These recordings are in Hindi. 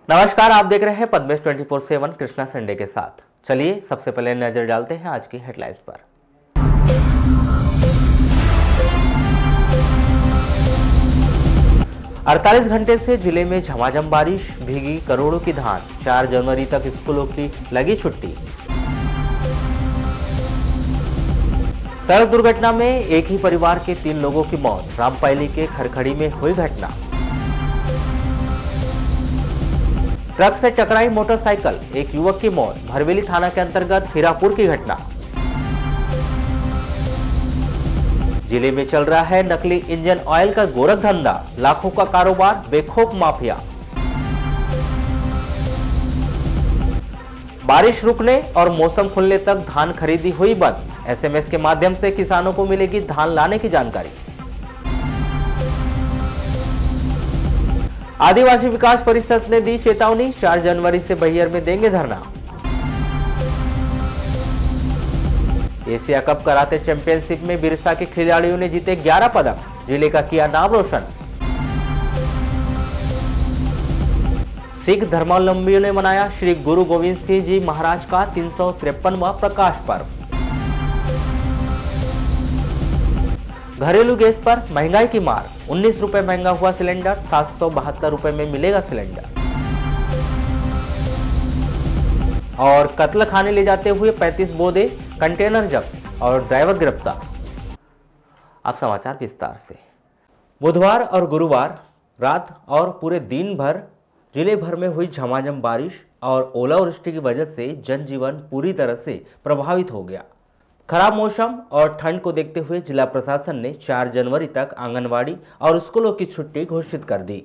नमस्कार, आप देख रहे हैं पद्मेश 24/7 कृष्णा संडे के साथ। चलिए सबसे पहले नजर डालते हैं आज की हेडलाइंस पर। अड़तालीस घंटे से जिले में झमाझम बारिश, भीगी करोड़ों की धान। 4 जनवरी तक स्कूलों की लगी छुट्टी। सड़क दुर्घटना में एक ही परिवार के 3 लोगों की मौत। रामपायली के खरखड़ी में हुई घटना। ट्रक से टकराई मोटरसाइकिल, एक युवक की मौत। भरवेली थाना के अंतर्गत हीरापुर की घटना। जिले में चल रहा है नकली इंजन ऑयल का गोरख धंधा, लाखों का कारोबार, बेखौफ माफिया। बारिश रुकने और मौसम खुलने तक धान खरीदी हुई बंद। एसएमएस के माध्यम से किसानों को मिलेगी धान लाने की जानकारी। आदिवासी विकास परिषद ने दी चेतावनी, 4 जनवरी से बहियर में देंगे धरना। एशिया कप कराते चैंपियनशिप में बिरसा के खिलाड़ियों ने जीते 11 पदक, जिले का किया नाम रोशन। सिख धर्मावलंबियों ने मनाया श्री गुरु गोविंद सिंह जी महाराज का 353वां प्रकाश पर्व। घरेलू गैस पर महंगाई की मार, 19 रुपए महंगा हुआ सिलेंडर, 772 रुपए में मिलेगा सिलेंडर। और कत्ल खाने ले जाते हुए 35 बोधे कंटेनर जब्त और ड्राइवर गिरफ्तार। अब समाचार विस्तार से। बुधवार और गुरुवार रात और पूरे दिन भर जिले भर में हुई झमाझम बारिश और ओलावृष्टि की वजह से जनजीवन पूरी तरह से प्रभावित हो गया। खराब मौसम और ठंड को देखते हुए जिला प्रशासन ने 4 जनवरी तक आंगनवाड़ी और स्कूलों की छुट्टी घोषित कर दी।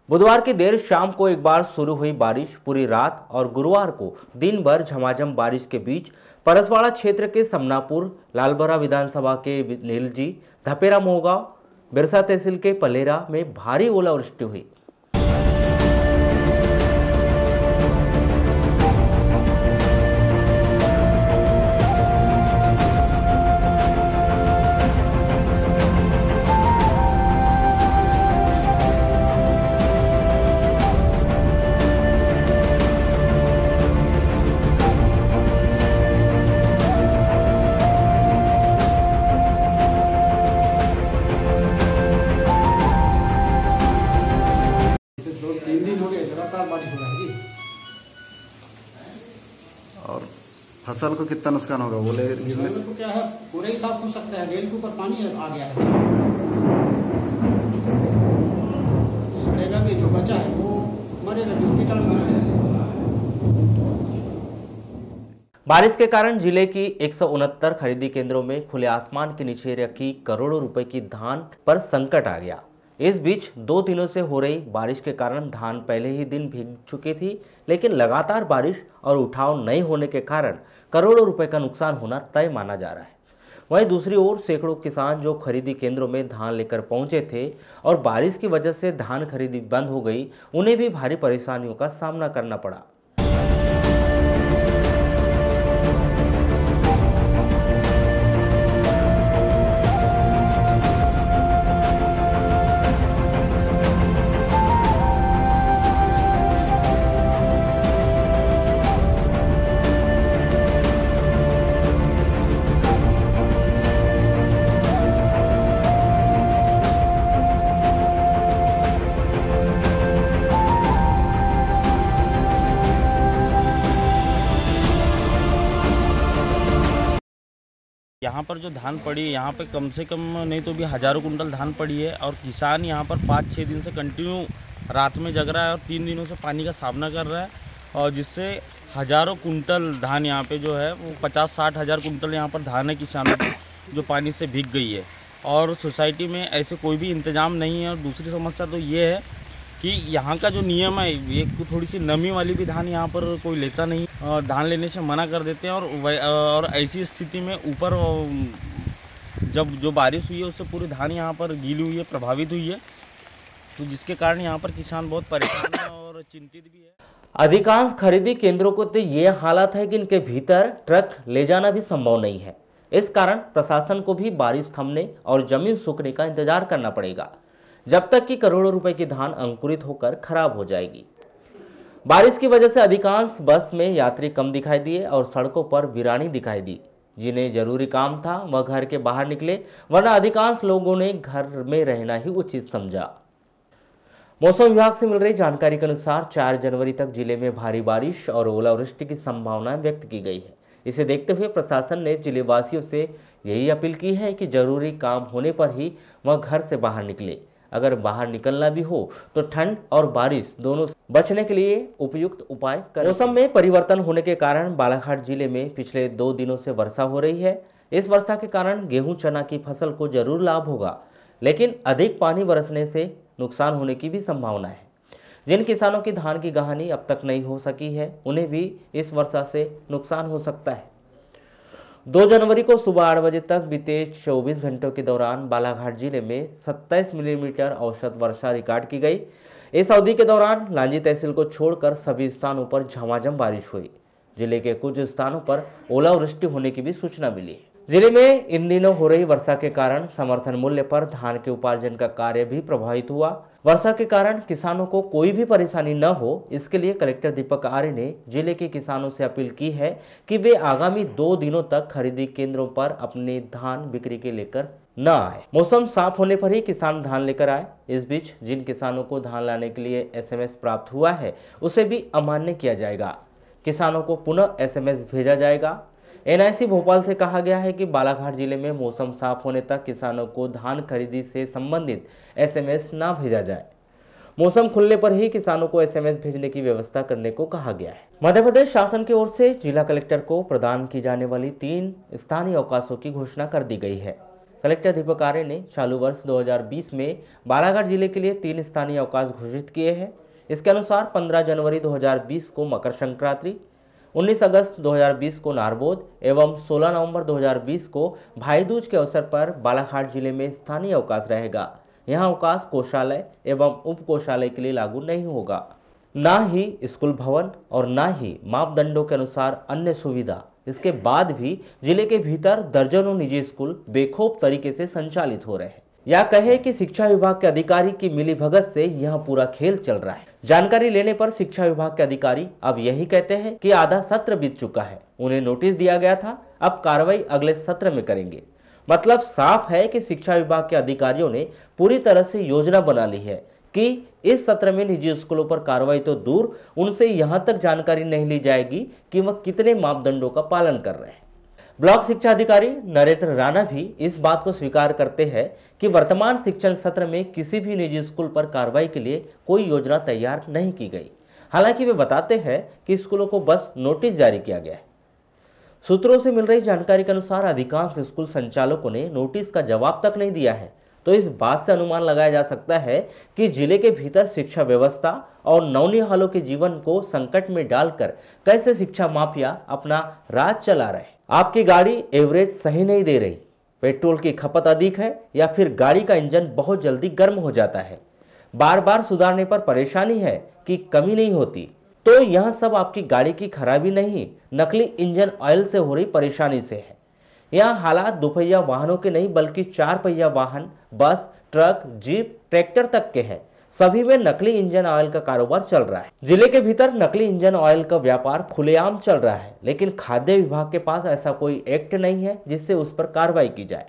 बुधवार की देर शाम को एक बार शुरू हुई बारिश पूरी रात और गुरुवार को दिन भर झमाझम बारिश के बीच परसवाड़ा क्षेत्र के समनापुर, लालबरा विधानसभा के नीलजी, धपेरा मोहगांव, बिरसा तहसील के पलेरा में भारी ओलावृष्टि हुई। और फसल को कितना नुकसान होगा बोले? तो क्या है, पूरे ही साफ हो सकता है। रेल के ऊपर पानी आ गया है, सड़ेगा भी, जो बचा है वो मरेगा, जो कीटाणु मरेगा। बारिश के कारण जिले की 169 खरीदी केंद्रों में खुले आसमान के नीचे रखी करोड़ों रुपए की धान पर संकट आ गया। इस बीच 2 दिनों से हो रही बारिश के कारण धान पहले ही दिन भीग चुकी थी, लेकिन लगातार बारिश और उठाव नहीं होने के कारण करोड़ों रुपए का नुकसान होना तय माना जा रहा है। वहीं दूसरी ओर सैकड़ों किसान जो खरीदी केंद्रों में धान लेकर पहुंचे थे और बारिश की वजह से धान खरीदी बंद हो गई, उन्हें भी भारी परेशानियों का सामना करना पड़ा। यहाँ पर जो धान पड़ी है, यहाँ पे कम से कम नहीं तो भी हज़ारों कुंटल धान पड़ी है और किसान यहाँ पर 5-6 दिन से कंटिन्यू रात में जग रहा है और 3 दिनों से पानी का सामना कर रहा है, और जिससे हज़ारों कुंटल धान यहाँ पे जो है वो 50-60 हज़ार कुंटल यहाँ पर धान है किसानों की, जो पानी से भीग गई है। और सोसाइटी में ऐसे कोई भी इंतज़ाम नहीं है। और दूसरी समस्या तो ये है कि यहाँ का जो नियम है, एक थोड़ी सी नमी वाली भी धान यहाँ पर कोई लेता नहीं, और धान लेने से मना कर देते हैं। और ऐसी स्थिति में ऊपर जब जो बारिश हुई है उससे पूरी धान यहाँ पर गीली हुई है, प्रभावित हुई है, तो जिसके कारण यहाँ पर किसान बहुत परेशान है और चिंतित भी है। अधिकांश खरीदी केंद्रों को तो ये हालत है कि इनके भीतर ट्रक ले जाना भी संभव नहीं है। इस कारण प्रशासन को भी बारिश थमने और जमीन सूखने का इंतजार करना पड़ेगा, जब तक कि करोड़ों रुपए की धान अंकुरित होकर खराब हो जाएगी। बारिश की वजह से अधिकांश बस में यात्री कम दिखाई दिए और सड़कों पर वीरानी दिखाई दी। जिन्हें जरूरी काम था वह घर के बाहर निकले, वरना अधिकांश लोगों ने घर में रहना ही उचित समझा। मौसम विभाग से मिल रही जानकारी के अनुसार 4 जनवरी तक जिले में भारी बारिश और ओलावृष्टि की संभावना व्यक्त की गई है। इसे देखते हुए प्रशासन ने जिले वासियों से यही अपील की है कि जरूरी काम होने पर ही वह घर से बाहर निकले। अगर बाहर निकलना भी हो तो ठंड और बारिश दोनों से बचने के लिए उपयुक्त उपाय करें। मौसम में परिवर्तन होने के कारण बालाघाट जिले में पिछले 2 दिनों से वर्षा हो रही है। इस वर्षा के कारण गेहूं चना की फसल को जरूर लाभ होगा, लेकिन अधिक पानी बरसने से नुकसान होने की भी संभावना है। जिन किसानों की धान की गहानी अब तक नहीं हो सकी है, उन्हें भी इस वर्षा से नुकसान हो सकता है। 2 जनवरी को सुबह 8 बजे तक बीते 24 घंटों के दौरान बालाघाट जिले में 27 मिलीमीटर औसत वर्षा रिकॉर्ड की गई। इस अवधि के दौरान लांजी तहसील को छोड़कर सभी स्थानों पर झमाझम बारिश हुई। जिले के कुछ स्थानों पर ओलावृष्टि होने की भी सूचना मिली। जिले में इन दिनों हो रही वर्षा के कारण समर्थन मूल्य पर धान के उपार्जन का कार्य भी प्रभावित हुआ। वर्षा के कारण किसानों को कोई भी परेशानी न हो, इसके लिए कलेक्टर दीपक आर्य ने जिले के किसानों से अपील की है कि वे आगामी 2 दिनों तक खरीदी केंद्रों पर अपने धान बिक्री के लेकर न आए। मौसम साफ होने पर ही किसान धान लेकर आए। इस बीच जिन किसानों को धान लाने के लिए SMS प्राप्त हुआ है, उसे भी अमान्य किया जाएगा। किसानों को पुनः SMS भेजा जाएगा। NIC भोपाल से कहा गया है कि बालाघाट जिले में मौसम साफ होने तक किसानों को धान खरीदी से संबंधित SMS ना भेजा जाए। मौसम खुलने पर ही किसानों को SMS भेजने की व्यवस्था करने को कहा गया है। मध्य प्रदेश शासन की ओर से जिला कलेक्टर को प्रदान की जाने वाली 3 स्थानीय अवकाशों की घोषणा कर दी गई है। कलेक्टर दीपक आर्य ने चालू वर्ष 2020 में बालाघाट जिले के लिए 3 स्थानीय अवकाश घोषित किए हैं। इसके अनुसार 15 जनवरी 2020 को मकर संक्रांति, 19 अगस्त 2020 को नारबोद एवं 16 नवंबर 2020 को भाई दूज के अवसर पर बालाघाट जिले में स्थानीय अवकाश रहेगा। यहां अवकाश कोषालय एवं उप कोषालय के लिए लागू नहीं होगा। ना ही स्कूल भवन और ना ही मापदंडों के अनुसार अन्य सुविधा। इसके बाद भी जिले के भीतर दर्जनों निजी स्कूल बेखौफ तरीके से संचालित हो रहे हैं। या कहे कि शिक्षा विभाग के अधिकारी की मिलीभगत से यह पूरा खेल चल रहा है। जानकारी लेने पर शिक्षा विभाग के अधिकारी अब यही कहते हैं कि आधा सत्र बीत चुका है, उन्हें नोटिस दिया गया था, अब कार्रवाई अगले सत्र में करेंगे। मतलब साफ है कि शिक्षा विभाग के अधिकारियों ने पूरी तरह से योजना बना ली है कि इस सत्र में निजी स्कूलों पर कार्रवाई तो दूर, उनसे यहां तक जानकारी नहीं ली जाएगी कि वह कितने मापदंडों का पालन कर रहे हैं। ब्लॉक शिक्षा अधिकारी नरेंद्र राणा भी इस बात को स्वीकार करते हैं कि वर्तमान शिक्षण सत्र में किसी भी निजी स्कूल पर कार्रवाई के लिए कोई योजना तैयार नहीं की गई। हालांकि वे बताते हैं कि स्कूलों को बस नोटिस जारी किया गया है। सूत्रों से मिल रही जानकारी के अनुसार अधिकांश स्कूल संचालकों ने नोटिस का जवाब तक नहीं दिया है, तो इस बात से अनुमान लगाया जा सकता है कि जिले के भीतर शिक्षा व्यवस्था और नौनिहालों के जीवन को संकट में डालकर कैसे शिक्षा माफिया अपना राज चला रहे। आपकी गाड़ी एवरेज सही नहीं दे रही, पेट्रोल की खपत अधिक है या फिर गाड़ी का इंजन बहुत जल्दी गर्म हो जाता है, बार बार सुधारने पर परेशानी है कि कमी नहीं होती, तो यह सब आपकी गाड़ी की खराबी नहीं, नकली इंजन ऑयल से हो रही परेशानी से है। यह हालात दोपहिया वाहनों के नहीं बल्कि 4 पहिया वाहन, बस, ट्रक, जीप, ट्रैक्टर तक के हैं। सभी में नकली इंजन ऑयल का कारोबार चल रहा है। जिले के भीतर नकली इंजन ऑयल का व्यापार खुलेआम चल रहा है, लेकिन खाद्य विभाग के पास ऐसा कोई एक्ट नहीं है जिससे उस पर कार्रवाई की जाए।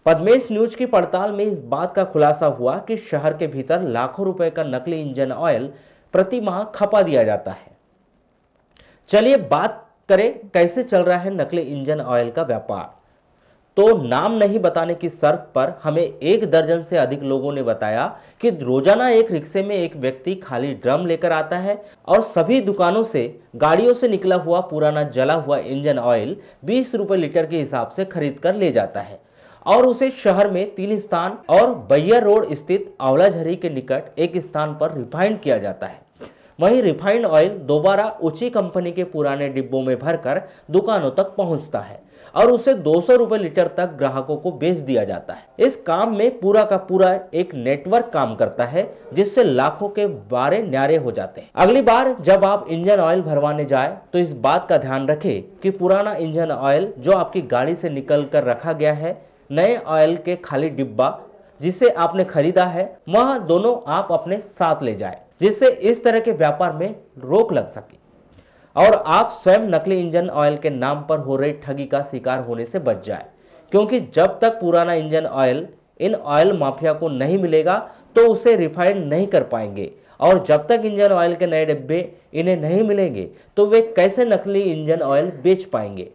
पद्मेश न्यूज की पड़ताल में इस बात का खुलासा हुआ कि शहर के भीतर लाखों रुपए का नकली इंजन ऑयल प्रति माह खपा दिया जाता है। चलिए बात करें कैसे चल रहा है नकली इंजन ऑयल का व्यापार। तो नाम नहीं बताने की शर्त पर हमें 1 दर्जन से अधिक लोगों ने बताया कि रोजाना एक रिक्शे में एक व्यक्ति खाली ड्रम लेकर आता है और सभी दुकानों से गाड़ियों से निकला हुआ पुराना जला हुआ इंजन ऑयल 20 रुपए लीटर के हिसाब से खरीद कर ले जाता है और उसे शहर में 3 स्थान और बैया रोड स्थित आंवलाझरी के निकट एक स्थान पर रिफाइंड किया जाता है। वहीं रिफाइंड ऑयल दोबारा ऊंची कंपनी के पुराने डिब्बों में भरकर दुकानों तक पहुंचता है। और उसे 200 रुपए लीटर तक ग्राहकों को बेच दिया जाता है। इस काम में पूरा का पूरा एक नेटवर्क काम करता है, जिससे लाखों के बारे न्यारे हो जाते हैं। अगली बार जब आप इंजन ऑयल भरवाने जाए तो इस बात का ध्यान रखें कि पुराना इंजन ऑयल जो आपकी गाड़ी से निकल कर रखा गया है, नए ऑयल के खाली डिब्बा जिसे आपने खरीदा है, वह दोनों आप अपने साथ ले जाए, जिससे इस तरह के व्यापार में रोक लग सके और आप स्वयं नकली इंजन ऑयल के नाम पर हो रही ठगी का शिकार होने से बच जाए। क्योंकि जब तक पुराना engine oil in oil mafia को नहीं मिलेगा तो उसे रिफाइंड नहीं कर पाएंगे, और जब तक इंजन ऑयल के नए डिब्बे इन्हें नहीं मिलेंगे तो वे कैसे नकली इंजन ऑयल बेच पाएंगे।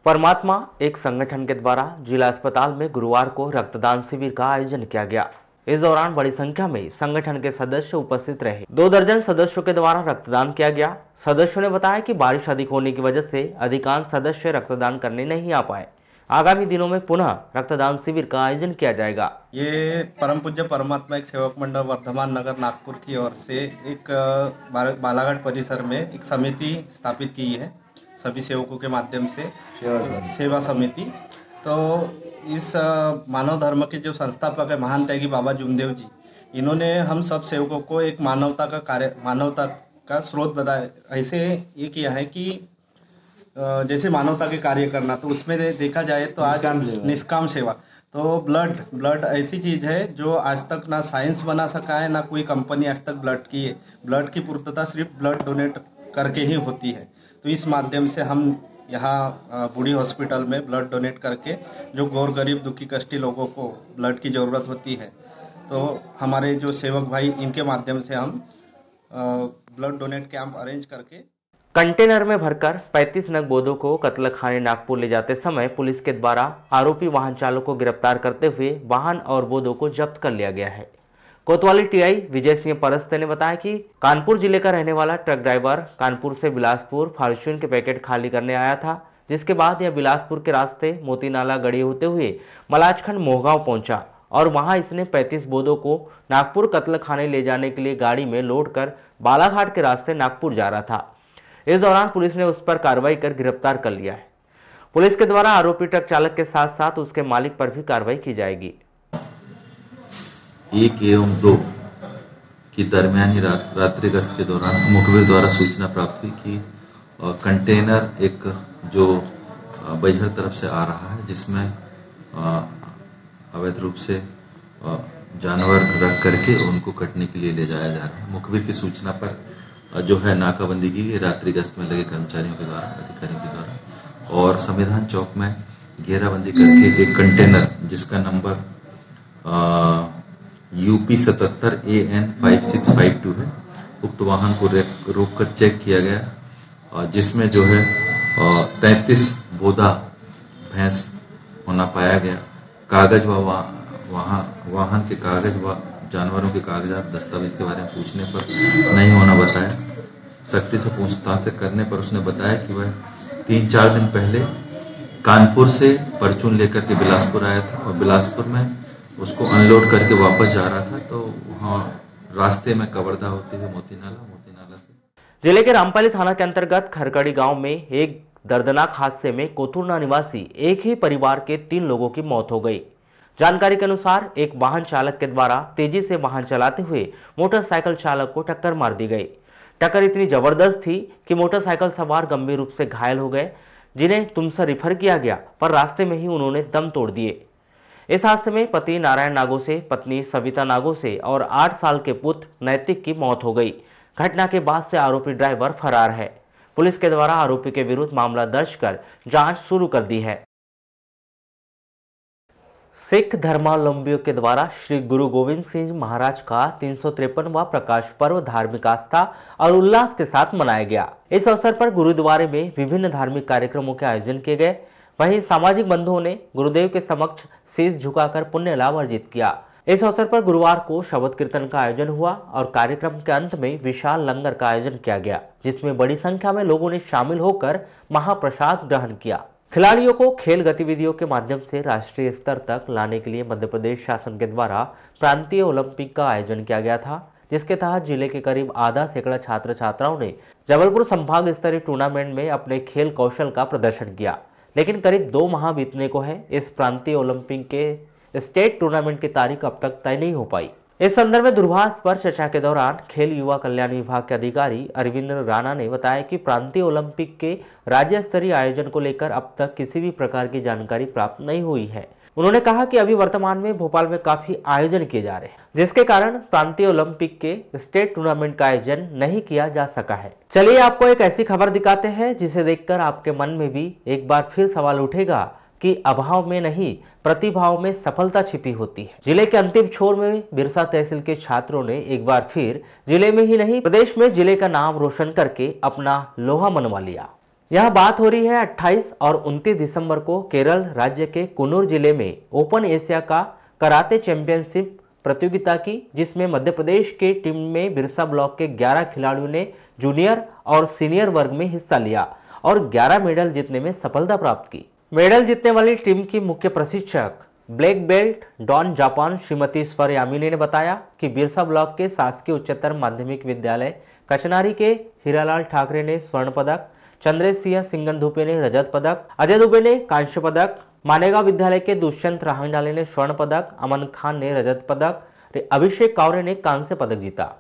परमात्मा एक संगठन के द्वारा जिला अस्पताल में गुरुवार को रक्तदान शिविर का आयोजन किया गया। इस दौरान बड़ी संख्या में संगठन के सदस्य उपस्थित रहे। 2 दर्जन सदस्यों के द्वारा रक्तदान किया गया। सदस्यों ने बताया कि बारिश अधिक होने की वजह से अधिकांश सदस्य रक्तदान करने नहीं आ पाए। आगामी दिनों में पुनः रक्तदान शिविर का आयोजन किया जाएगा। ये परम पूज्य परमात्मा एक सेवक मंडल वर्धमान नगर नागपुर की ओर से एक बालाघाट परिसर में एक समिति स्थापित की है, सभी सेवकों के माध्यम से सेवा समिति। तो इस मानव धर्म के जो संस्थापक है महान त्यागी बाबा जुमदेव जी, इन्होंने हम सब सेवकों को एक मानवता का स्रोत बताया। ऐसे ये किया है कि जैसे मानवता के कार्य करना, तो उसमें देखा जाए तो आज निष्काम सेवा, तो ब्लड ऐसी चीज़ है जो आज तक ना साइंस बना सका है, ना कोई कंपनी आज तक ब्लड की पूर्तता सिर्फ ब्लड डोनेट करके ही होती है। तो इस माध्यम से हम यहाँ बूढ़ी हॉस्पिटल में ब्लड डोनेट करके जो गौर गरीब दुखी कष्टी लोगों को ब्लड की ज़रूरत होती है, तो हमारे जो सेवक भाई इनके माध्यम से हम ब्लड डोनेट कैंप अरेंज करके कंटेनर में भरकर 35 नग बोधों को कत्लखाने नागपुर ले जाते समय पुलिस के द्वारा आरोपी वाहन चालक को गिरफ्तार करते हुए वाहन और बोधों को जब्त कर लिया गया है। कोतवाली टीआई विजय सिंह परस्ते ने बताया कि कानपुर जिले का रहने वाला ट्रक ड्राइवर कानपुर से बिलासपुर फॉर्च्यून के पैकेट खाली करने आया था, जिसके बाद यह बिलासपुर के रास्ते मोती नाला गढ़ी होते हुए मलाजखंड मोहगांव पहुंचा और वहां इसने 35 बोधों को नागपुर कत्लखाने ले जाने के लिए गाड़ी में लोड कर बालाघाट के रास्ते नागपुर जा रहा था। इस दौरान पुलिस ने उस पर कार्रवाई कर गिरफ्तार कर लिया है। पुलिस के द्वारा आरोपी ट्रक चालक के साथ साथ उसके मालिक पर भी कार्रवाई की जाएगी। 1 एवं 2 की दरमियानी रात्रि गश्त के दौरान मुखबिर द्वारा सूचना प्राप्त हुई कि कंटेनर एक जो बैहर तरफ से आ रहा है, जिसमें अवैध रूप से जानवर रख करके उनको कटने के लिए ले जाया जा रहा है। मुखबिर की सूचना पर जो है नाकाबंदी की रात्रि गश्त में लगे कर्मचारियों के द्वारा, अधिकारियों के द्वारा, और संविधान चौक में घेराबंदी करके एक कंटेनर जिसका नंबर UP 77 AN 5652 है, उक्त वाहन को रोक कर चेक किया गया, जिसमें जो है 33 बोधा भैंस होना पाया गया। कागज व वाहन के कागज व जानवरों के कागजात दस्तावेज के बारे में पूछने पर नहीं होना बताया। सख्ती से पूछताछ करने पर उसने बताया कि वह 3-4 दिन पहले कानपुर से परचून लेकर के बिलासपुर आया था और बिलासपुर में उसको अनलोड करके वापस जा रहा था, तो वहाँ रास्ते में कवर्धा होते हुए मोती नाला से। जिले के रामपाली थाना के अंतर्गत खरकड़ी गांव में एक दर्दनाक हादसे में कोथुरना निवासी एक ही परिवार के 3 लोगों की मौत हो गई। जानकारी के अनुसार एक वाहन चालक के द्वारा तेजी से वाहन चलाते हुए मोटरसाइकिल चालक को टक्कर मार दी गई। टक्कर इतनी जबरदस्त थी कि मोटरसाइकिल सवार गंभीर रूप से घायल हो गए, जिन्हें तुमसा रिफर किया गया, पर रास्ते में ही उन्होंने दम तोड़ दिए। इस हादसे में पति नारायण नागो से, पत्नी सविता नागो से और 8 साल के पुत्र नैतिक की मौत हो गई। घटना के बाद से आरोपी ड्राइवर फरार है। पुलिस के द्वारा आरोपी के विरुद्ध मामला दर्ज कर जांच शुरू कर दी है। सिख धर्मावलंबियों के द्वारा श्री गुरु गोविंद सिंह महाराज का 353वां प्रकाश पर्व धार्मिक आस्था और उल्लास के साथ मनाया गया। इस अवसर पर गुरुद्वारे में विभिन्न धार्मिक कार्यक्रमों के आयोजन किए गए। वहीं सामाजिक बंधुओं ने गुरुदेव के समक्ष शीश झुकाकर पुण्य लाभ अर्जित किया। इस अवसर पर गुरुवार को शबद कीर्तन का आयोजन हुआ और कार्यक्रम के अंत में विशाल लंगर का आयोजन किया गया, जिसमें बड़ी संख्या में लोगों ने शामिल होकर महाप्रसाद ग्रहण किया। खिलाड़ियों को खेल गतिविधियों के माध्यम से राष्ट्रीय स्तर तक लाने के लिए मध्य प्रदेश शासन के द्वारा प्रांतीय ओलंपिक का आयोजन किया गया था, जिसके तहत जिले के करीब आधा सैकड़ा छात्र छात्राओं ने जबलपुर संभाग स्तरीय टूर्नामेंट में अपने खेल कौशल का प्रदर्शन किया। लेकिन करीब 2 माह बीतने को है। इस प्रांतीय ओलंपिक के स्टेट टूर्नामेंट की तारीख अब तक तय नहीं हो पाई। इस संदर्भ में दूरभाष पर चर्चा के दौरान खेल युवा कल्याण विभाग के अधिकारी अरविंद राणा ने बताया कि प्रांतीय ओलंपिक के राज्य स्तरीय आयोजन को लेकर अब तक किसी भी प्रकार की जानकारी प्राप्त नहीं हुई है। उन्होंने कहा कि अभी वर्तमान में भोपाल में काफी आयोजन किए जा रहे हैं, जिसके कारण प्रांतीय ओलंपिक के स्टेट टूर्नामेंट का आयोजन नहीं किया जा सका है। चलिए आपको एक ऐसी खबर दिखाते हैं जिसे देखकर आपके मन में भी एक बार फिर सवाल उठेगा कि अभाव में नहीं, प्रतिभाव में सफलता छिपी होती है। जिले के अंतिम छोर में बिरसा तहसील के छात्रों ने एक बार फिर जिले में ही नहीं प्रदेश में जिले का नाम रोशन करके अपना लोहा मनवा लिया। यह बात हो रही है 28 और 29 दिसंबर को केरल राज्य के कुन्नूर जिले में ओपन एशिया का कराटे चैंपियनशिप प्रतियोगिता की, जिसमें मध्य प्रदेश की टीम में बिरसा ब्लॉक के 11 खिलाड़ियों ने जूनियर और सीनियर वर्ग में हिस्सा लिया और 11 मेडल जीतने में सफलता प्राप्त की। मेडल जीतने वाली टीम की मुख्य प्रशिक्षक black belt dan Japan Shrimati Swar Yamini ने बताया कि बिरसा ब्लॉक के शासकीय उच्चतर माध्यमिक विद्यालय कचनारी के हीरालाल ठाकरे ने स्वर्ण पदक, चंद्रेश सिंह सिंगन धुपे ने रजत पदक, अजय दुबे ने कांस्य पदक, मानेगांव विद्यालय के दुष्यंत राहंगडाले ने स्वर्ण पदक, अमन खान ने रजत पदक, अभिषेक कावरे ने कांस्य पदक जीता।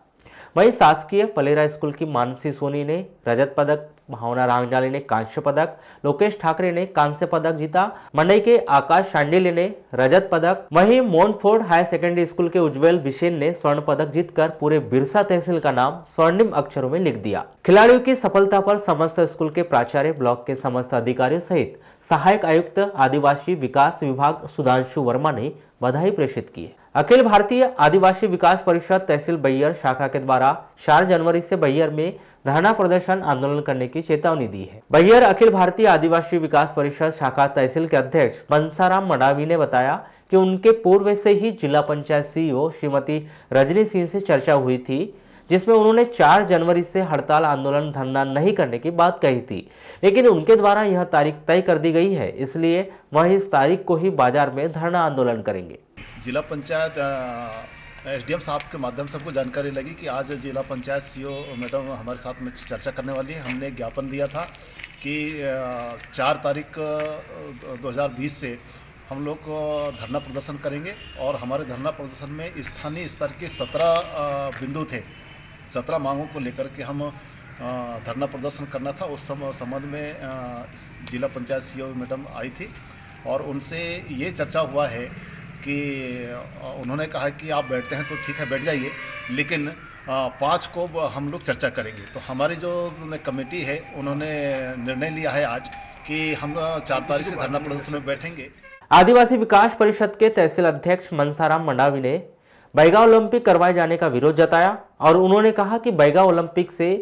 वहीं शासकीय पलेरा स्कूल की मानसी सोनी ने रजत पदक, भावना रांगडाले ने कांस्य पदक, लोकेश ठाकरे ने कांस्य पदक जीता। मंडई के आकाश शांडिल्य ने रजत पदक, वहीं मोनफोर्ड हायर सेकेंडरी स्कूल के उज्जवल बिसेन ने स्वर्ण पदक जीतकर पूरे बिरसा तहसील का नाम स्वर्णिम अक्षरों में लिख दिया। खिलाड़ियों की सफलता पर समस्त स्कूल के प्राचार्य, ब्लॉक के समस्त अधिकारियों सहित सहायक आयुक्त आदिवासी विकास विभाग सुधांशु वर्मा ने बधाई प्रेषित की है। अखिल भारतीय आदिवासी विकास परिषद तहसील बैयर शाखा के द्वारा 4 जनवरी से बैयर में धरना प्रदर्शन आंदोलन करने की चेतावनी दी है। बैयर अखिल भारतीय आदिवासी विकास परिषद शाखा तहसील के अध्यक्ष मनसाराम मंडावी ने बताया कि उनके पूर्व से ही जिला पंचायत सीईओ श्रीमती रजनी सिंह से चर्चा हुई थी, जिसमें उन्होंने 4 जनवरी से हड़ताल आंदोलन धरना नहीं करने की बात कही थी, लेकिन उनके द्वारा यह तारीख तय कर दी गई है, इसलिए वह इस तारीख को ही बाजार में धरना आंदोलन करेंगे। जिला पंचायत एसडीएम साहब के माध्यम से हमको जानकारी लगी कि आज जिला पंचायत सीईओ मैडम हमारे साथ में चर्चा करने वाली है। हमने ज्ञापन दिया था कि 4 तारीख 2020 से हम लोग धरना प्रदर्शन करेंगे और हमारे धरना प्रदर्शन में स्थानीय स्तर के 17 बिंदु थे। 17 मांगों को लेकर के हम धरना प्रदर्शन करना था। उस संबंध में जिला पंचायत सीईओ मैडम आई थी और उनसे ये चर्चा हुआ है कि उन्होंने कहा कि आप बैठते हैं तो ठीक है बैठ जाइए, लेकिन 5 को हम लोग चर्चा करेंगे। तो हमारी जो कमेटी है उन्होंने निर्णय लिया है आज कि हम 4 तारीख से धरना प्रदर्शन में बैठेंगे। आदिवासी विकास परिषद के तहसील अध्यक्ष मनसाराम मंडावी ने बैगा ओलंपिक करवाए जाने का विरोध जताया और उन्होंने कहा कि बैगा ओलंपिक से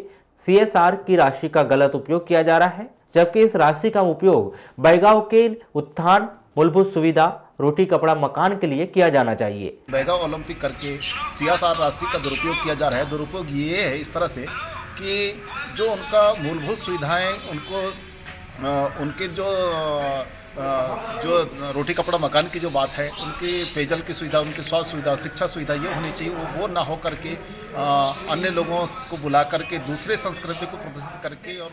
CSR की राशि का गलत उपयोग किया जा रहा है, जबकि इस राशि का उपयोग बैगाओं के उत्थान, मूलभूत सुविधा, रोटी कपड़ा मकान के लिए किया जाना चाहिए। बैगा ओलंपिक करके CSR राशि का दुरुपयोग किया जा रहा है। दुरुपयोग ये है इस तरह से कि जो उनका मूलभूत सुविधाएं उनके जो रोटी कपड़ा मकान की जो बात है, उनकी पेयजल की सुविधा, उनकी स्वास्थ्य सुविधा, शिक्षा सुविधा ये होनी चाहिए। वो ना हो करके अन्य लोगों को बुला करके दूसरे संस्कृति को प्रदर्शित करके। और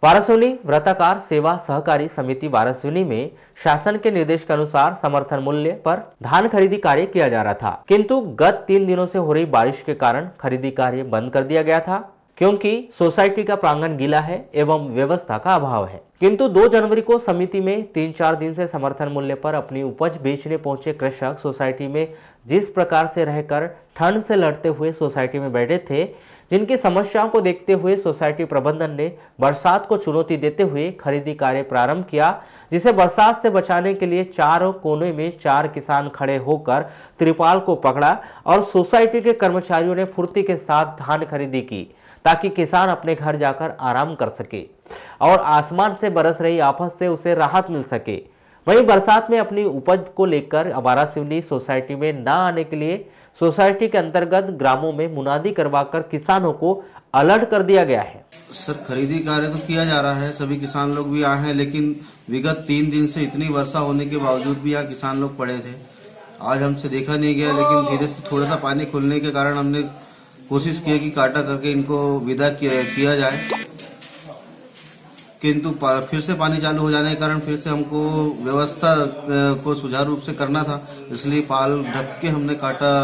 वारासोनी व्रताकार सेवा सहकारी समिति वारासोनी में शासन के निर्देश के अनुसार समर्थन मूल्य पर धान खरीदी कार्य किया जा रहा था, किंतु गत 3 दिनों से हो रही बारिश के कारण खरीदी कार्य बंद कर दिया गया था, क्योंकि सोसाइटी का प्रांगण गीला है एवं व्यवस्था का अभाव है। किंतु 2 जनवरी को समिति में 3-4 दिन से समर्थन मूल्य पर अपनी उपज बेचने पहुंचे कृषक सोसाइटी में जिस प्रकार से रहकर ठंड से लड़ते हुए सोसाइटी में बैठे थे, जिनकी समस्याओं को देखते हुए सोसाइटी प्रबंधन ने बरसात को चुनौती देते हुए खरीदी कार्य प्रारंभ किया, जिसे बरसात से बचाने के लिए चारों कोने में 4 किसान खड़े होकर त्रिपाल को पकड़ा और सोसाइटी के कर्मचारियों ने फुर्ती के साथ धान खरीदी की, ताकि किसान अपने घर जाकर आराम कर सके और आसमान से बरस रही आफत से उसे राहत मिल सके। वहीं बरसात में अपनी उपज को लेकर वारासिवनी सोसाइटी में न आने के लिए सोसाइटी के अंतर्गत ग्रामों में मुनादी करवाकर किसानों को अलर्ट कर दिया गया है। सर, खरीदी कार्य तो किया जा रहा है, सभी किसान लोग भी आए हैं, लेकिन विगत 3 दिन से इतनी वर्षा होने के बावजूद भी यहाँ किसान लोग पड़े थे। आज हमसे देखा नहीं गया, लेकिन धीरे से थोड़ा सा पानी खुलने के कारण हमने कोशिश की कि काटा करके इनको विदा किया जाए। किंतु फिर से पानी चालू हो जाने के कारण फिर से हमको व्यवस्था को सुचारू रूप से करना था, इसलिए पाल ढक के हमने काटा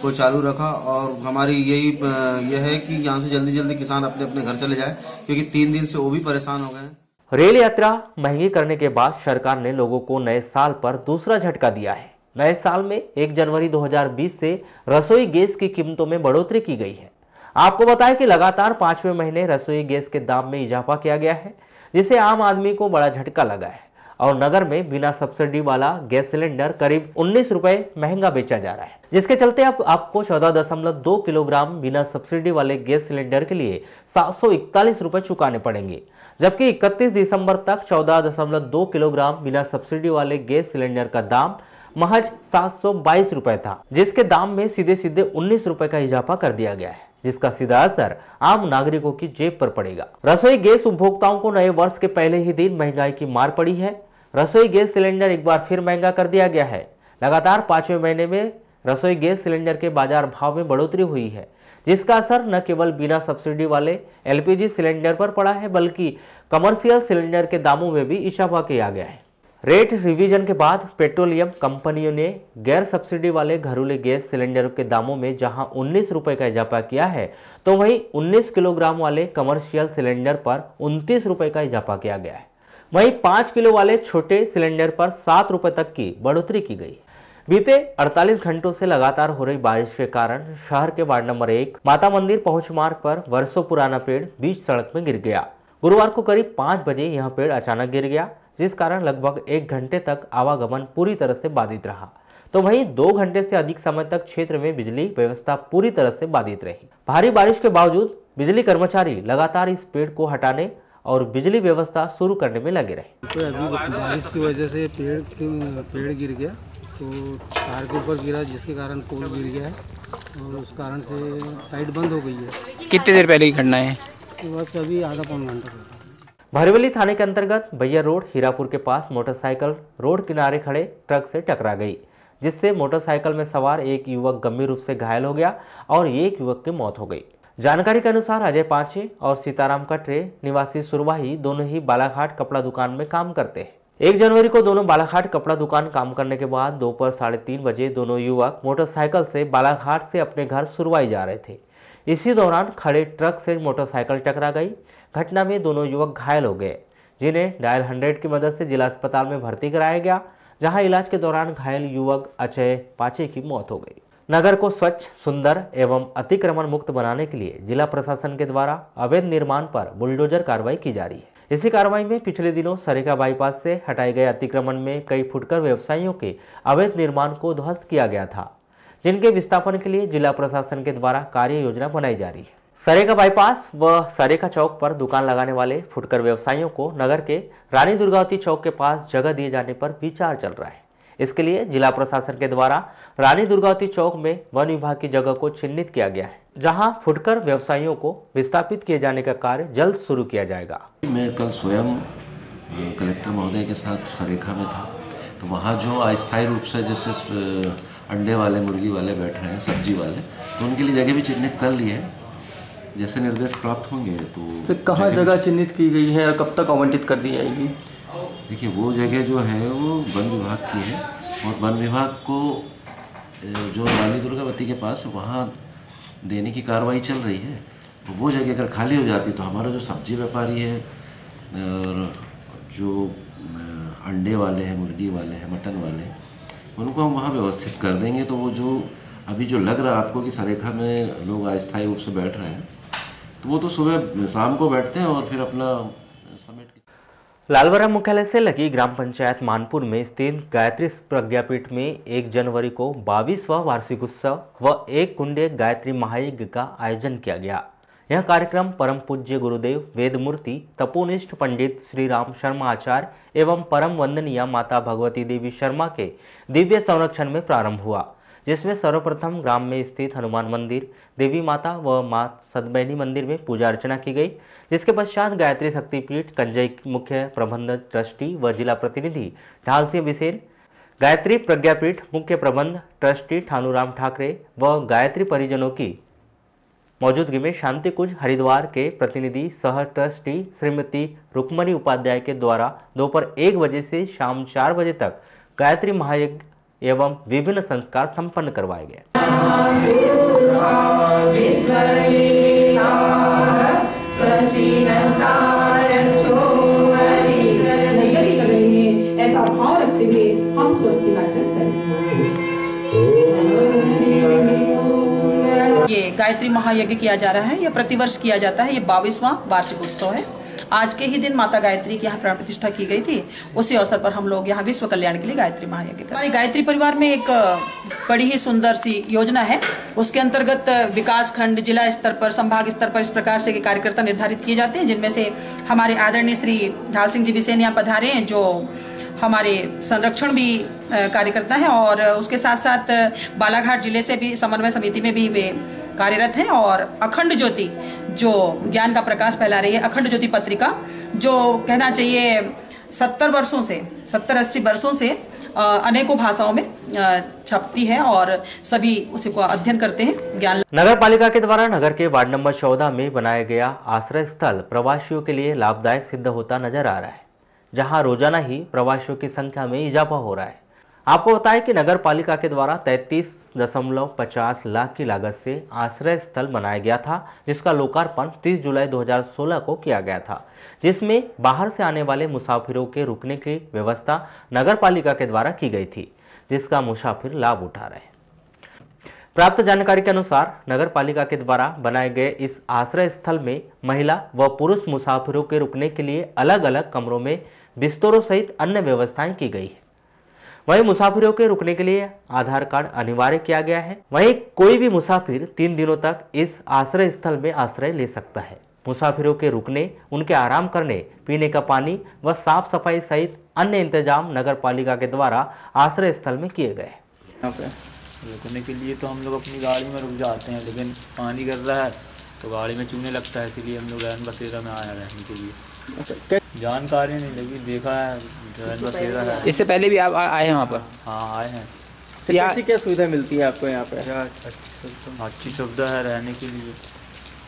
को चालू रखा। और हमारी यह है कि यहाँ से जल्दी जल्दी किसान अपने अपने घर चले जाए, क्योंकि 3 दिन से वो भी परेशान हो गए हैं। रेल यात्रा महंगी करने के बाद सरकार ने लोगों को नए साल पर दूसरा झटका दिया है। नए साल में 1 जनवरी 2020 से रसोई गैस की कीमतों में बढ़ोतरी की गई है। आपको बताएं कि लगातार 5वें महीने रसोई गैस के दाम में इजाफा किया गया है, जिससे आम आदमी को बड़ा झटका लगा है और नगर में बिना सब्सिडी वाला गैस सिलेंडर करीब 19 रुपए महंगा बेचा जा रहा है, जिसके चलते अब आपको 14.2 किलोग्राम बिना सब्सिडी वाले गैस सिलेंडर के लिए 741 रुपए चुकाने पड़ेंगे, जबकि 31 दिसंबर तक 14.2 किलोग्राम बिना सब्सिडी वाले गैस सिलेंडर का दाम महज 722 रुपए था, जिसके दाम में सीधे सीधे 19 रुपए का इजाफा कर दिया गया है, जिसका सीधा असर आम नागरिकों की जेब पर पड़ेगा। रसोई गैस उपभोक्ताओं को नए वर्ष के पहले ही दिन महंगाई की मार पड़ी है। रसोई गैस सिलेंडर एक बार फिर महंगा कर दिया गया है। लगातार 5वें महीने में रसोई गैस सिलेंडर के बाजार भाव में बढ़ोतरी हुई है, जिसका असर न केवल बिना सब्सिडी वाले LPG सिलेंडर पर पड़ा है, बल्कि कमर्शियल सिलेंडर के दामों में भी इजाफा किया गया है। रेट रिवीजन के बाद पेट्रोलियम कंपनियों ने गैर सब्सिडी वाले घरेलू गैस सिलेंडरों के दामों में जहां 19 रुपए का इजाफा किया है, तो वहीं 19 किलोग्राम वाले कमर्शियल सिलेंडर पर 29 रुपए का इजाफा किया गया है। वहीं 5 किलो वाले छोटे सिलेंडर पर 7 रुपए तक की बढ़ोतरी की गई। बीते 48 घंटों से लगातार हो रही बारिश के कारण शहर के वार्ड नंबर 1 माता मंदिर पहुंच मार्ग पर वर्षों पुराना पेड़ बीच सड़क में गिर गया। गुरुवार को करीब 5 बजे यह पेड़ अचानक गिर गया, जिस कारण लगभग 1 घंटे तक आवागमन पूरी तरह से बाधित रहा। तो वहीं 2 घंटे से अधिक समय तक क्षेत्र में बिजली व्यवस्था पूरी तरह से बाधित रही। भारी बारिश के बावजूद बिजली कर्मचारी लगातार इस पेड़ को हटाने और बिजली व्यवस्था शुरू करने में लगे रहे। तो अभी बारिश की वजह से पेड़ गिर गया, तो तार के ऊपर गिरा, जिसके कारण पोल गिर गया है और उस कारण से लाइट बंद हो गई है। कितनी देर पहले की घटना है? तो बस अभी आधा पौन घंटा। भरवेली थाने के अंतर्गत बैया रोड हीरापुर के पास मोटरसाइकिल रोड किनारे खड़े ट्रक से टकरा गई, जिससे मोटरसाइकिल में सवार एक युवक गंभीर रूप से घायल हो गया और एक युवक की मौत हो गई। जानकारी के अनुसार अजय पांचे और सीताराम कटरे निवासी सुरवाही दोनों ही बालाघाट कपड़ा दुकान में काम करते हैं। 1 जनवरी को दोनों बालाघाट कपड़ा दुकान काम करने के बाद दोपहर 3:30 बजे दोनों युवक मोटरसाइकिल से बालाघाट से अपने घर सुरवाई जा रहे थे। इसी दौरान खड़े ट्रक से मोटरसाइकिल टकरा गई। घटना में दोनों युवक घायल हो गए, जिन्हें डायल 100 की मदद से जिला अस्पताल में भर्ती कराया गया, जहां इलाज के दौरान घायल युवक अजय पांचे की मौत हो गई। नगर को स्वच्छ, सुंदर एवं अतिक्रमण मुक्त बनाने के लिए जिला प्रशासन के द्वारा अवैध निर्माण पर बुलडोजर कार्रवाई की जा रही है। इसी कार्रवाई में पिछले दिनों सरेका बाईपास से हटाए गए अतिक्रमण में कई फुटकर व्यवसायियों के अवैध निर्माण को ध्वस्त किया गया था, जिनके विस्थापन के लिए जिला प्रशासन के द्वारा कार्य योजना बनाई जा रही है। सरेका बाईपास व सरेका चौक पर दुकान लगाने वाले फुटकर व्यवसायियों को नगर के रानी दुर्गावती चौक के पास जगह दिए जाने पर विचार चल रहा है। इसके लिए जिला प्रशासन के द्वारा रानी दुर्गावती चौक में वन विभाग की जगह को चिन्हित किया गया है, जहां फुटकर व्यवसायियों को विस्थापित किए जाने का कार्य जल्द शुरू किया जाएगा। मैं कल स्वयं कलेक्टर महोदय के साथ सरेखा में था, तो वहाँ जो अस्थायी रूप से जैसे अंडे वाले, मुर्गी वाले बैठ रहे हैं, सब्जी वाले, तो उनके लिए जगह भी चिन्हित कर ली है। जैसे निर्देश प्राप्त होंगे तो कहाँ जगह चिन्हित की गई है और कब तक आवंटित कर दी जाएगी? देखिए, वो जगह जो है वो वन विभाग की है और वन विभाग को जो रानी दुर्गावती के पास वहाँ देने की कार्रवाई चल रही है। तो वो जगह अगर खाली हो जाती तो हमारा जो सब्जी व्यापारी है और जो अंडे वाले हैं, मुर्गी वाले हैं, मटन वाले, उनको हम वहाँ व्यवस्थित कर देंगे। तो वो जो अभी जो लग रहा है आपको कि सरेखा में लोग अस्थायी रूप से बैठ रहे हैं, तो वो तो सुबह शाम को बैठते हैं और फिर अपना समेट के। लालबरा मुख्यालय से लगी ग्राम पंचायत मानपुर में स्थित गायत्री प्रज्ञापीठ में 1 जनवरी को 22वां वार्षिक उत्सव व 1 कुंडे गायत्री महायज्ञ का आयोजन किया गया। यह कार्यक्रम परम पूज्य गुरुदेव वेदमूर्ति तपोनिष्ठ पंडित श्री राम शर्मा आचार्य एवं परम वंदनीय माता भगवती देवी शर्मा के दिव्य संरक्षण में प्रारंभ हुआ, जिसमें सर्वप्रथम ग्राम में स्थित हनुमान मंदिर, देवी माता व मां सदबैनी मंदिर में पूजा अर्चना की गई, जिसके पश्चात गायत्री शक्तिपीठ कंजई मुख्य प्रबंध ट्रस्टी व जिला प्रतिनिधि ढाल सिंह बिसेन, गायत्री प्रज्ञापीठ मुख्य प्रबंध ट्रस्टी ठानूराम ठाकरे व गायत्री परिजनों की मौजूदगी में शांति कुंज हरिद्वार के प्रतिनिधि सह ट्रस्टी श्रीमती रुक्मणी उपाध्याय के द्वारा दोपहर 1 बजे से शाम 4 बजे तक गायत्री महायज्ञ एवं विभिन्न संस्कार संपन्न करवाए गए। ऐसा भाव रखते हुए हम स्वस्ति वाचन ये गायत्री महायज्ञ किया जा रहा है। यह प्रतिवर्ष किया जाता है। ये 22वां वार्षिक उत्सव है। आज के ही दिन माता गायत्री की यहाँ प्राण प्रतिष्ठा की गई थी। उसी अवसर पर हम लोग यहाँ विश्व कल्याण के लिए गायत्री महायज्ञ हमारे गायत्री परिवार में एक बड़ी ही सुंदर सी योजना है। उसके अंतर्गत विकास खंड, जिला स्तर पर, संभाग स्तर पर इस प्रकार से कार्यकर्ता निर्धारित किए जाते हैं, जिनमें से हमारे आदरणीय श्री ढाल सिंह जी बिसेन यहाँ पधारे हैं, जो हमारे संरक्षण भी कार्यकर्ता हैं, और उसके साथ साथ बालाघाट जिले से भी समन्वय समिति में भी वे कार्यरत हैं। और अखंड ज्योति जो ज्ञान का प्रकाश फैला रही है, अखंड ज्योति पत्रिका जो कहना चाहिए 70-80 वर्षों से अनेकों भाषाओं में छपती है और सभी उसी को अध्ययन करते हैं। ज्ञान नगर पालिका के द्वारा नगर के वार्ड नंबर 14 में बनाया गया आश्रय स्थल प्रवासियों के लिए लाभदायक सिद्ध होता नजर आ रहा है, जहां रोजाना ही प्रवासियों की संख्या में इजाफा हो रहा है। आपको बताएं कि नगर पालिका के द्वारा 33.50 लाख की लागत से आश्रय स्थल बनाया गया था, जिसका लोकार्पण 30 जुलाई 2016 को किया गया था, जिसमें बाहर से आने वाले मुसाफिरों के रुकने की व्यवस्था नगर पालिका के द्वारा की गई थी, जिसका मुसाफिर लाभ उठा रहे हैं। प्राप्त जानकारी के अनुसार नगर पालिका के द्वारा बनाए गए इस आश्रय स्थल में महिला व पुरुष मुसाफिरों के रुकने के लिए अलग अलग कमरों में बिस्तरों सहित अन्य व्यवस्थाएं की गई है। वहीं मुसाफिरों के रुकने के लिए आधार कार्ड अनिवार्य किया गया है। वहीं कोई भी मुसाफिर 3 दिनों तक इस आश्रय स्थल में आश्रय ले सकता है। मुसाफिरों के रुकने, उनके आराम करने, पीने का पानी व साफ सफाई सहित अन्य इंतजाम नगर पालिका के द्वारा आश्रय स्थल में किए गए। यहाँ पे रुकने के लिए तो हम लोग अपनी गाड़ी में रुक जाते हैं, लेकिन पानी गिर रहा है तो गाड़ी में चूने लगता है, इसीलिए हम लोग रैन बसेरा में आए रहने के लिए। जानकारी नहीं लगी, देखा है रैन बसेरा है। इससे पहले भी आप आए हैं वहाँ पर? हाँ आए हैं। तो कैसी क्या सुविधा मिलती है आपको यहाँ पे? अच्छी सुविधा है रहने के लिए,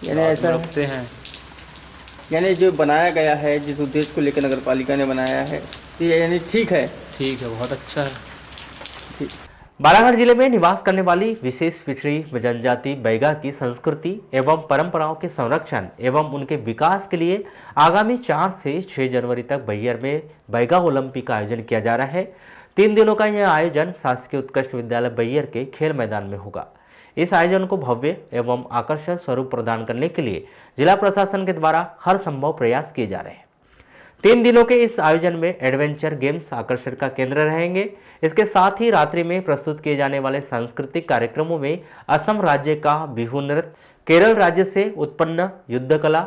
यानी ऐसा रखते हैं। यानी जो बनाया गया है, जिस उद्देश्य को लेकर नगर पालिका ने बनाया है, तो यानी ठीक है? ठीक है, बहुत अच्छा है। बालाघाट जिले में निवास करने वाली विशेष पिछड़ी जनजाति बैगा की संस्कृति एवं परंपराओं के संरक्षण एवं उनके विकास के लिए आगामी 4 से 6 जनवरी तक बैयर में बैगा ओलंपिक का आयोजन किया जा रहा है। 3 दिनों का यह आयोजन शासकीय उत्कृष्ट विद्यालय बैयर के खेल मैदान में होगा। इस आयोजन को भव्य एवं आकर्षक स्वरूप प्रदान करने के लिए जिला प्रशासन के द्वारा हर संभव प्रयास किए जा रहे हैं। 3 दिनों के इस आयोजन में एडवेंचर गेम्स आकर्षण का केंद्र रहेंगे। इसके साथ ही रात्रि में प्रस्तुत किए जाने वाले सांस्कृतिक कार्यक्रमों में असम राज्य का बिहू नृत्य, केरल राज्य से उत्पन्न युद्ध कला,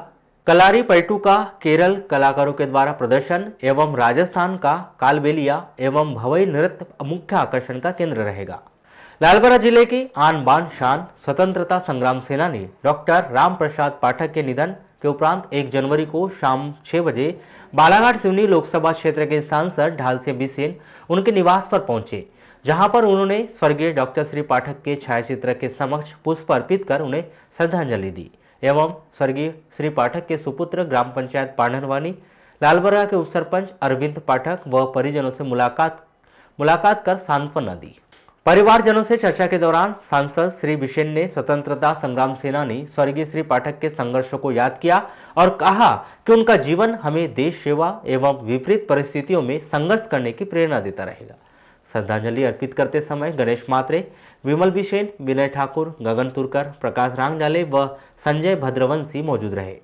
कलारी पैटू का केरल कलाकारों के द्वारा प्रदर्शन एवं राजस्थान का कालबेलिया एवं भवई नृत्य मुख्य आकर्षण का केंद्र रहेगा। लालबरा जिले की आन बान शान स्वतंत्रता संग्राम सेनानी डॉक्टर राम प्रसाद पाठक के निधन के उपरांत 1 जनवरी को शाम 6 बजे बालाघाट सिवनी लोकसभा क्षेत्र के सांसद ढाल सिंह बिसेन उनके निवास पर पहुंचे, जहां पर उन्होंने स्वर्गीय डॉक्टर श्री पाठक के छायाचित्र के समक्ष पुष्प अर्पित कर उन्हें श्रद्धांजलि दी एवं स्वर्गीय श्री पाठक के सुपुत्र ग्राम पंचायत पांडरवानी लालबरा के उप सरपंच अरविंद पाठक व परिजनों से मुलाकात कर सांत्वना दी। परिवारजनों से चर्चा के दौरान सांसद श्री बिसेन ने स्वतंत्रता संग्राम सेनानी स्वर्गीय श्री पाठक के संघर्षों को याद किया और कहा कि उनका जीवन हमें देश सेवा एवं विपरीत परिस्थितियों में संघर्ष करने की प्रेरणा देता रहेगा। श्रद्धांजलि अर्पित करते समय गणेश मात्रे, विमल बिसेन, विनय ठाकुर, गगन तुरकर, प्रकाश रांगजाले व संजय भद्रवंशी मौजूद रहे।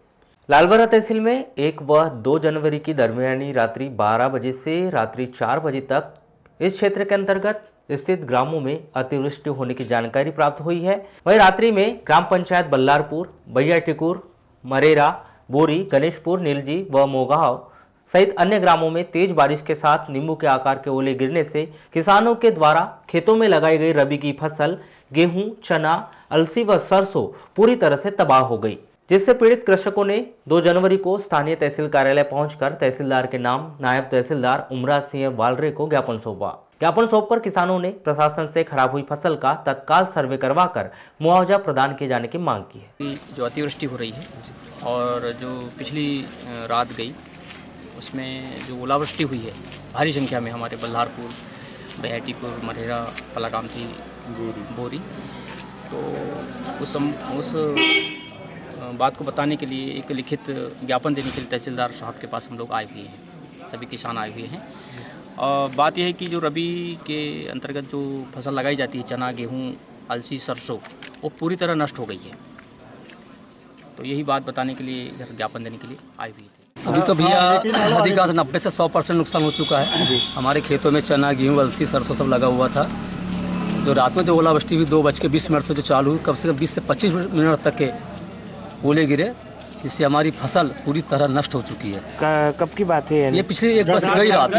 लालबरा तहसील में 1 व 2 जनवरी की दरमियानी रात्रि 12 बजे से रात्रि 4 बजे तक इस क्षेत्र के अंतर्गत स्थित ग्रामों में अतिवृष्टि होने की जानकारी प्राप्त हुई है। वहीं रात्रि में ग्राम पंचायत बल्लारपुर, बैया टिकुर, मरेरा, बोरी, गणेशपुर, नीलजी व मोगांव सहित अन्य ग्रामों में तेज बारिश के साथ नींबू के आकार के ओले गिरने से किसानों के द्वारा खेतों में लगाई गई रबी की फसल गेहूं, चना, अलसी व सरसों पूरी तरह से तबाह हो गई, जिससे पीड़ित कृषकों ने 2 जनवरी को स्थानीय तहसील कार्यालय पहुंचकर तहसीलदार के नाम नायब तहसीलदार उमरा सिंह वालरे को ज्ञापन सौंपा। ज्ञापन सौंपकर किसानों ने प्रशासन से खराब हुई फसल का तत्काल सर्वे करवाकर मुआवजा प्रदान किए जाने की मांग की है। जो अतिवृष्टि हो रही है और जो पिछली रात गई उसमें जो ओलावृष्टि हुई है भारी संख्या में हमारे बल्लारपुर, बहेटीपुर, मरहेरा, पलाकामठी, बोरी, तो उस बात को बताने के लिए एक लिखित ज्ञापन देने के लिए तहसीलदार साहब के पास हम लोग आए हुए हैं, सभी किसान आए हुए हैं। और बात यह है कि जो रबी के अंतर्गत जो फसल लगाई जाती है, चना, गेहूं, अलसी, सरसों, वो पूरी तरह नष्ट हो गई है। तो यही बात बताने के लिए इधर ज्ञापन देने के लिए आए हुए थे। अभी तो भैया अधिकांश 90 से 100% नुकसान हो चुका है। हमारे खेतों में चना, गेहूँ, अलसी, सरसों सब लगा हुआ था। जो रात में जो ओलावृष्टि हुई 2:20 से जो चालू हुई, कम से कम 20 से 25 मिनट तक के ओले गिरे, जिससे हमारी फसल पूरी तरह नष्ट हो चुकी है। कब की बात है? ये पिछली एक बस गई रात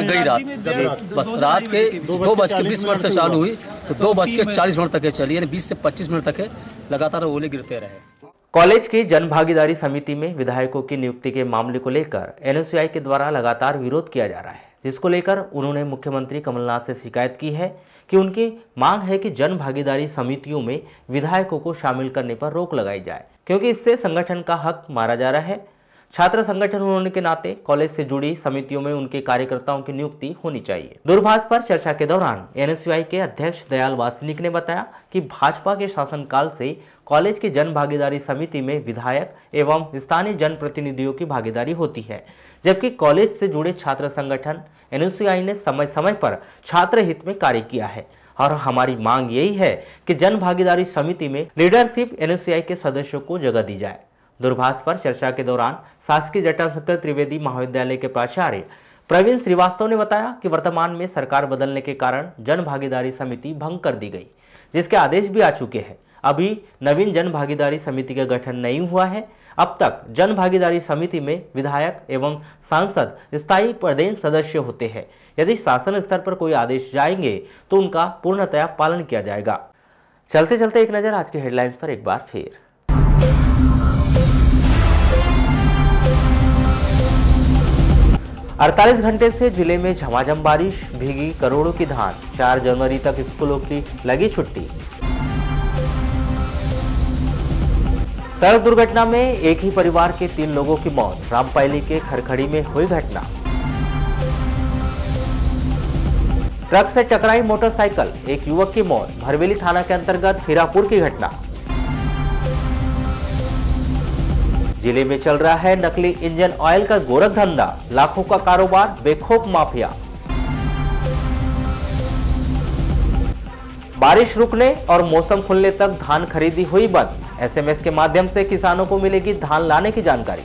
बस रात के 2:20 से चालू हुई तो 2:40 तक चली, यानी 20 से 25 मिनट तक लगातार ओले गिरते रहे। कॉलेज की जन भागीदारी समिति में विधायकों की नियुक्ति के मामले को लेकर एनएसयूआई के द्वारा लगातार विरोध किया जा रहा है, जिसको लेकर उन्होंने मुख्यमंत्री कमलनाथ से शिकायत की है कि उनकी मांग है कि जन भागीदारी समितियों में विधायकों को शामिल करने पर रोक लगाई जाए, क्योंकि इससे संगठन का हक मारा जा रहा है। छात्र संगठन होने के नाते कॉलेज से जुड़ी समितियों में उनके कार्यकर्ताओं की नियुक्ति होनी चाहिए। दूरभाष पर चर्चा के दौरान एनएसयूआई के अध्यक्ष दयाल वासनिक ने बताया कि भाजपा के शासनकाल से कॉलेज की जन भागीदारी समिति में विधायक एवं स्थानीय जनप्रतिनिधियों की भागीदारी होती है, जबकि कॉलेज से जुड़े छात्र संगठन एनएसयूआई ने समय समय पर छात्र हित में कार्य किया है और हमारी मांग यही है कि जन भागीदारी समिति में लीडरशिप एनएसयूआई के सदस्यों को जगह दी जाए। दूरभाष पर चर्चा के दौरान शासकीय जटाशंकर त्रिवेदी महाविद्यालय के प्राचार्य प्रवीण श्रीवास्तव ने बताया कि वर्तमान में सरकार बदलने के कारण जन भागीदारी समिति भंग कर दी गई, जिसके आदेश भी आ चुके हैं। अभी नवीन जन भागीदारी समिति का गठन नहीं हुआ है। अब तक जन भागीदारी समिति में विधायक एवं सांसद स्थायी प्रदेश सदस्य होते हैं। यदि शासन स्तर पर कोई आदेश जाएंगे तो उनका पूर्णतया पालन किया जाएगा। चलते चलते एक नजर आज के हेडलाइंस पर एक बार फिर। 48 घंटे से जिले में झमाझम बारिश, भीगी करोड़ों की धान। 4 जनवरी तक स्कूलों की लगी छुट्टी। सड़क दुर्घटना में एक ही परिवार के 3 लोगों की मौत। रामपायली के खरखड़ी में हुई घटना। ट्रक से टकराई मोटरसाइकिल, एक युवक की मौत। भरवेली थाना के अंतर्गत हीरापुर की घटना। जिले में चल रहा है नकली इंजन ऑयल का गोरख धंधा, लाखों का कारोबार, बेखौफ माफिया। बारिश रुकने और मौसम खुलने तक धान खरीदी हुई बंद। एसएमएस के माध्यम से किसानों को मिलेगी धान लाने की जानकारी।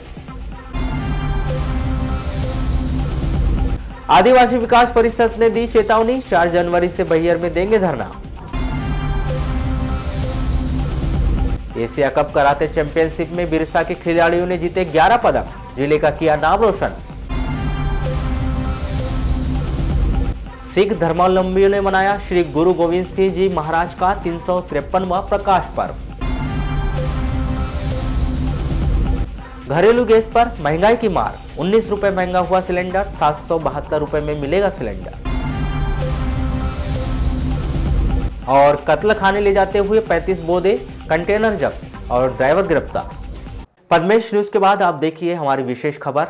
आदिवासी विकास परिषद ने दी चेतावनी, 4 जनवरी से बैहर में देंगे धरना। एशिया कप कराते चैंपियनशिप में बिरसा के खिलाड़ियों ने जीते 11 पदक, जिले का किया नाम रोशन। सिख धर्मावलंबियों ने मनाया श्री गुरु गोविंद सिंह जी महाराज का 353वां प्रकाश पर्व। घरेलू गैस पर महंगाई की मार, 19 रुपए महंगा हुआ सिलेंडर, 772 रुपए में मिलेगा सिलेंडर। और कत्ल खाने ले जाते हुए 35 बोधे, कंटेनर जब्त और ड्राइवर गिरफ्तार। पद्मेश न्यूज के बाद आप देखिए हमारी विशेष खबर,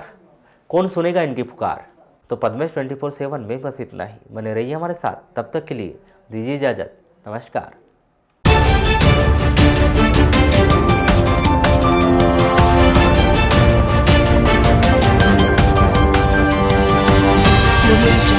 कौन सुनेगा इनकी पुकार। तो पद्मेश 24/7 में बस इतना ही। बने रहिए हमारे साथ, तब तक के लिए दीजिए इजाजत। नमस्कार। Thank you.